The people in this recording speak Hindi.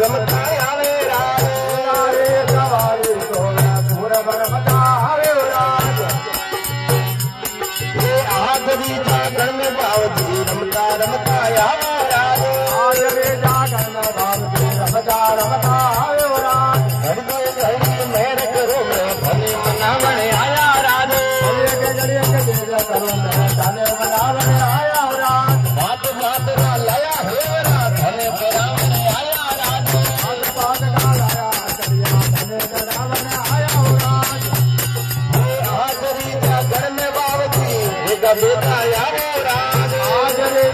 रमता आवे राज रे सवारी सोना पूरब रमता आवे राज ये आदरी जागरण में बावजी रमता रमता आवे राज आदरी जागरण में बावजी रमता रमता आवे राज घड़ी घड़ी मेहर करो मैं भले मनावण आया राज घड़िए के जरिए करो मैं जाने मनावण आया राज बात बात ना लाया हे राज धने परावण आया राज बात बात ना लाया करिया धने परावण आया राज आदरी जागरण में बावजी एक बेटा आया राज आदरी